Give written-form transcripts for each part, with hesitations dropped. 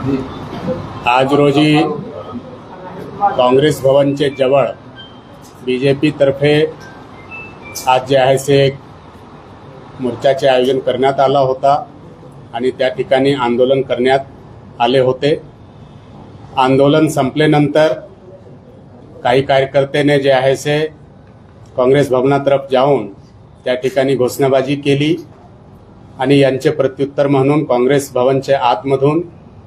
आज रोजी काँग्रेस भवनचे जवळ बीजेपी तर्फे आज जे आहे से एक मोर्चाचे आयोजन करण्यात आला होता आणि त्या ठिकाणी आंदोलन करण्यात आले होते। आंदोलन संपल्यानंतर काही कार्यकर्त्याने जे आहे से काँग्रेस भवनातर्फ जाऊन त्या ठिकाणी घोषणाबाजी केली आणि यांचे प्रत्युत्तर म्हणून काँग्रेस भवनच्या आतमधून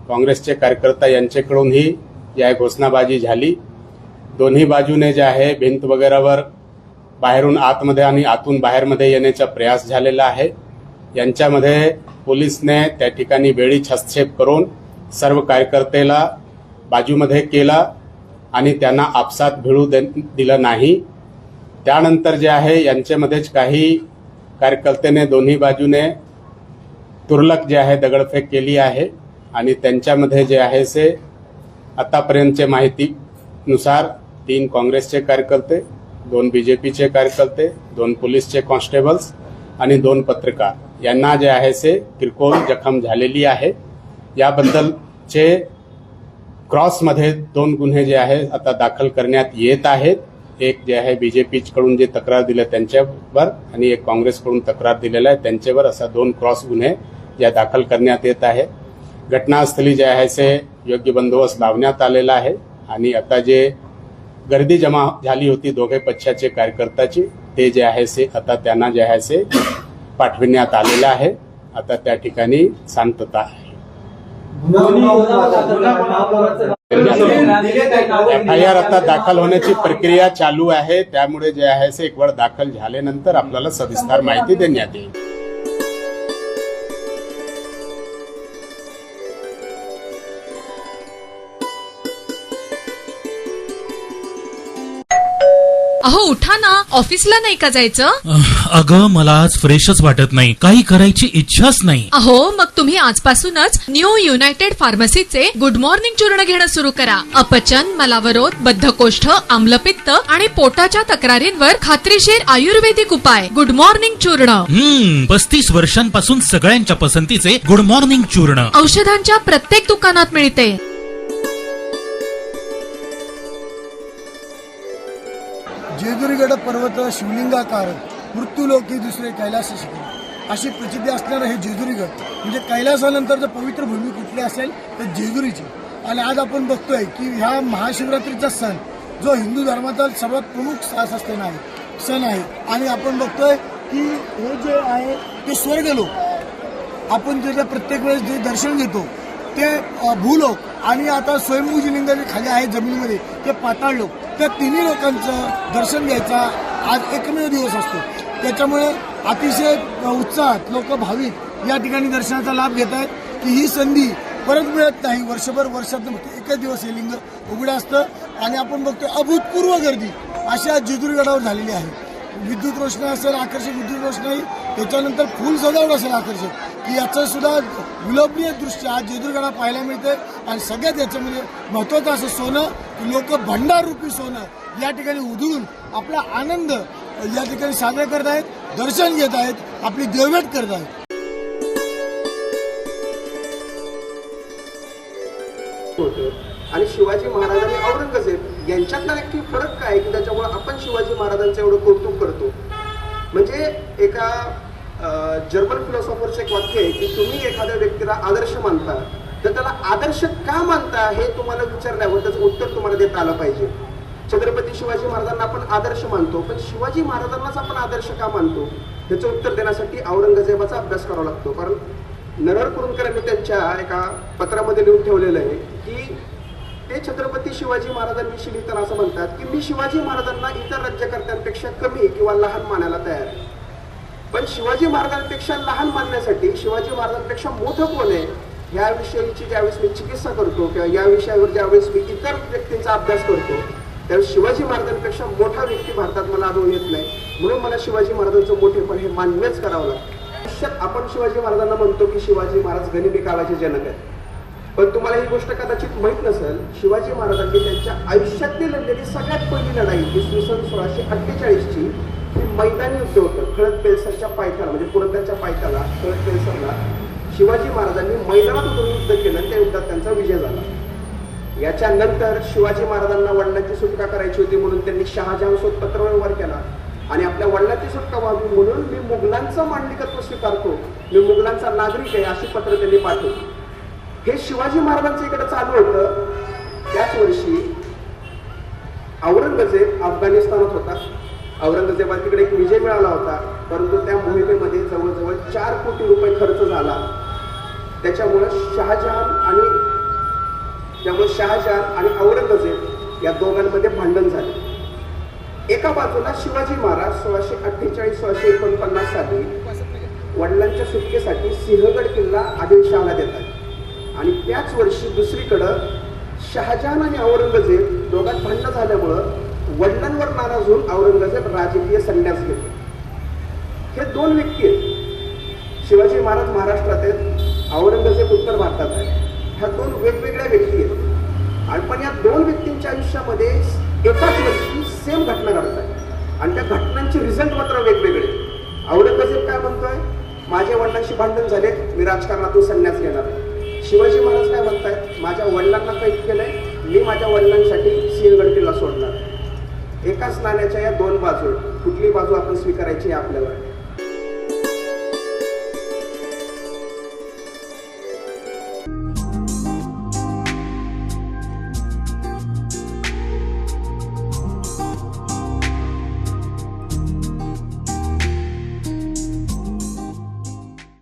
काँग्रेसचे कार्यकर्ता यांच्याकडूनही या घोषणाबाजी झाली। दोन्ही बाजूने जे आहे भिंत वगैरेवर बाहेरून आतमध्ये आणि आतून बाहेरमध्ये येण्याचा प्रयास झालेला आहे। यांच्यामध्ये पोलिसने त्या ठिकाणी वेळीच हस्तक्षेप करून सर्व कार्यकर्त्याला बाजूमध्ये केला आणि त्यांना आपसात भिडू दिलं नाही। त्यानंतर जे आहे यांच्यामध्येच काही कार्यकर्त्याने दोन्ही बाजूने तुरळक जे आहे दगडफेक केली आहे आणि त्यांच्यामध्ये जे आहे से आतापर्यंतच्या माहितीनुसार 3 काँग्रेसचे कार्यकर्ते, 2 बीजेपीचे कार्यकर्ते, 2 पोलीसचे कॉन्स्टेबल्स आणि 2 पत्रकार यांना जे आहे से किरकोळ जखम झालेली आहे। याबद्दलचे क्रॉसमध्ये 2 गुन्हे जे आहे आता दाखल करण्यात येत आहेत। एक जे आहे बीजेपीकडून जे तक्रार दिली त्यांच्यावर आणि एक काँग्रेसकडून तक्रार दिलेला आहे त्यांच्यावर असा 2 क्रॉस गुन्हे या दाखल करण्यात येत आहे। घटनास्थळी जे आहे से योग्य बंदोबस्त लावण्यात आलेला आहे आणि आता जे गर्दी जमा झाली होती दोघे पक्षाचे कार्यकर्त्याची ते जे आहे से आता त्यांना जे आहे से पाठविण्यात आलेलं आहे। आता त्या ठिकाणी शांतता आहे। FIR आता दाखल होण्याची प्रक्रिया चालू आहे, त्यामुळे जे आहे से एक वेळ दाखल झाल्यानंतर आपल्याला सविस्तर माहिती देण्यात येईल। अहो उठा ना, ऑफिसला नाही का जायचं? अगं मला आज फ्रेशच वाटत नाही, काही करायची इच्छाच नाही। अहो मग तुम्ही आजपासूनच न्यू युनायटेड फार्मसीचे गुड मॉर्निंग चूर्ण घेणं सुरू करा। अपचन, मलावरोध, बद्धकोष्ठ, आम्लपित्त आणि पोटाच्या तक्रारींवर खात्रीशीर आयुर्वेदिक उपाय गुड मॉर्निंग चूर्ण। 35 वर्षांपासून सगळ्यांच्या पसंतीचे गुड मॉर्निंग चूर्ण औषधांच्या प्रत्येक दुकानात मिळते। जेजुरीगड पर्वत शिवलिंगाकार मृत्यूलोकी दुसरे कैलास शिखर अशी प्रसिद्धी असणारं हे जेजुरीगड म्हणजे कैलासानंतरचं पवित्र भूमी कुठली असेल तर जेजुरीची। आणि आज आपण बघतोय की ह्या महाशिवरात्रीचा सण जो हिंदू धर्माचा सर्वात प्रमुख सण आहे आणि आपण बघतोय की हे जे आहे ते स्वर्गलोक, आपण त्याच्या प्रत्येक वेळेस जे दर्शन घेतो ते भूलोक आणि आता स्वयंभू लिंग जे खाली आहे जमिनीमध्ये ते पाताळ लोक, त्या तिन्ही लोकांचं दर्शन घ्यायचा आज एकमेव दिवस असतो। त्याच्यामुळे अतिशय उत्साहात लोक भाविक या ठिकाणी दर्शनाचा लाभ घेत आहेत की ही संधी परत मिळत नाही। वर्षातून एकच दिवस हे लिंग उघडं असतं आणि आपण बघतो अभूतपूर्व गर्दी अशा जेजुरीगडावर झालेली आहे। विद्युत रोषणाई असेल आकर्षक विद्युत रोषणाई, त्याच्यानंतर फुल सजावट असेल आकर्षक, की याचं सुद्धा विलोभनीय दृश्य आज जेजुरीगडात पाहायला मिळते। आणि सगळ्यात याच्यामध्ये महत्त्वाचं असं सोनं की लोक भंडाररूपी सोनं या ठिकाणी उधळून आपला आनंद या ठिकाणी साजरा करत आहेत, दर्शन घेत आहेत, आपली देवभेट करत आहेत। आणि शिवाजी महाराज आणि औरंगजेब यांच्यातला नक्की फरक काय की त्याच्यामुळे आपण शिवाजी महाराजांचं एवढं कौतुक करतो? म्हणजे एका जर्मन फिलॉसॉफरचं एक वाक्य आहे की तुम्ही एखाद्या व्यक्तीला आदर्श मानता तर त्याला आदर्श का मानता हे तुम्हाला विचारल्यावर त्याचं उत्तर तुम्हाला देता आलं पाहिजे। छत्रपती शिवाजी महाराजांना आपण आदर्श मानतो, पण शिवाजी महाराजांनाच आपण आदर्श का मानतो त्याचं उत्तर देण्यासाठी औरंगजेबाचा अभ्यास करावा लागतो। कारण नरहर कुरुंदकरांनी त्यांच्या एका पत्रामध्ये लिहून ठेवलेलं आहे की ते छत्रपती शिवाजी महाराजांविषयी लिहिताना असं म्हणतात की मी शिवाजी महाराजांना इतर राज्यकर्त्यांपेक्षा कमी किंवा लहान मानायला तयार आहे, पण शिवाजी महाराजांपेक्षा लहान मानण्यासाठी शिवाजी महाराजांपेक्षा मोठं कोण आहे याविषयीची ज्यावेळेस मी चिकित्सा करतो किंवा या विषयावर ज्यावेळेस मी इतर व्यक्तींचा अभ्यास करतो त्यावेळेस शिवाजी महाराजांपेक्षा मोठा व्यक्ती भारतात मला आढळून येत नाही, म्हणून मला शिवाजी महाराजांचं मोठेपण हे मान्यच करावं लागतं। आपण शिवाजी महाराजांना म्हणतो की शिवाजी महाराज गनिमी काळाचे जनक आहेत, पण तुम्हाला ही गोष्ट कदाचित माहीत नसेल, शिवाजी महाराजांनी त्यांच्या आयुष्यातली लढलेली सगळ्यात पहिली लढाई इसवी सन 1648ची ही मैदानी युद्ध होतं। खळद पेलसरच्या पायथ्याला म्हणजे पुरंदरच्या पायथ्याला खळद पेलसरला शिवाजी महाराजांनी मैदानात उतरून युद्ध केलं, त्या युद्धात त्यांचा विजय झाला. याच्यानंतर शिवाजी महाराजांना वडिलांची सुटका करायची होती म्हणून त्यांनी शहाजहानसोबत पत्रव्यवहार केला आणि आपल्या वडिलांची सुटका व्हावी म्हणून मी मुघलांचं मांडलिकत्व स्वीकारतो, मी मुघलांचा नागरिक आहे अशी पत्र त्यांनी पाठवली. हे शिवाजी महाराजांचं इकडे चालू होतं. त्याच वर्षी औरंगजेब अफगाणिस्तानात होता. औरंगजेबाला तिकडे एक विजय मिळाला होता, परंतु त्या मोहिमेमध्ये जवळजवळ 4 कोटी रुपये खर्च झाला. त्यामुळे शहाजहान आणि औरंगजेब या दोघांमध्ये भांडण झाले. एका बाजूला शिवाजी महाराज 1648-1649 साली वडिलांच्या सुटकेसाठी सिंहगड किल्ला आदिलशहाला देतात आणि त्याच वर्षी दुसरीकडं शहाजहान आणि औरंगजेब दोघांत भांडण झाल्यामुळं वडिलांवर नाराज होऊन औरंगजेब राजकीय संन्यास घेतो. हे 2 व्यक्ती आहेत. शिवाजी महाराज महाराष्ट्रात आहेत, औरंगजेब उत्तर भारतात आहे. ह्या 2 वेगवेगळ्या व्यक्ती आहेत आणि पण या 2 व्यक्तींच्या आयुष्यामध्ये एकाच वर्षी सेम घटना घडतात आणि त्या घटनांचे रिझल्ट मात्र वेगवेगळे. औरंगजेब काय म्हणतोय, माझ्या वडिलांशी भांडण झाले, मी राजकारणातून संन्यास घेणार. शिवाजी महाराज काय म्हणतायत, माझ्या वडिलांना कैद केलंय, मी माझ्या वडिलांसाठी सिंहगड किल्ला सोडणार. एकाच नाण्याच्या या 2 बाजू, कुठली बाजू आपण स्वीकारायची आपल्याला.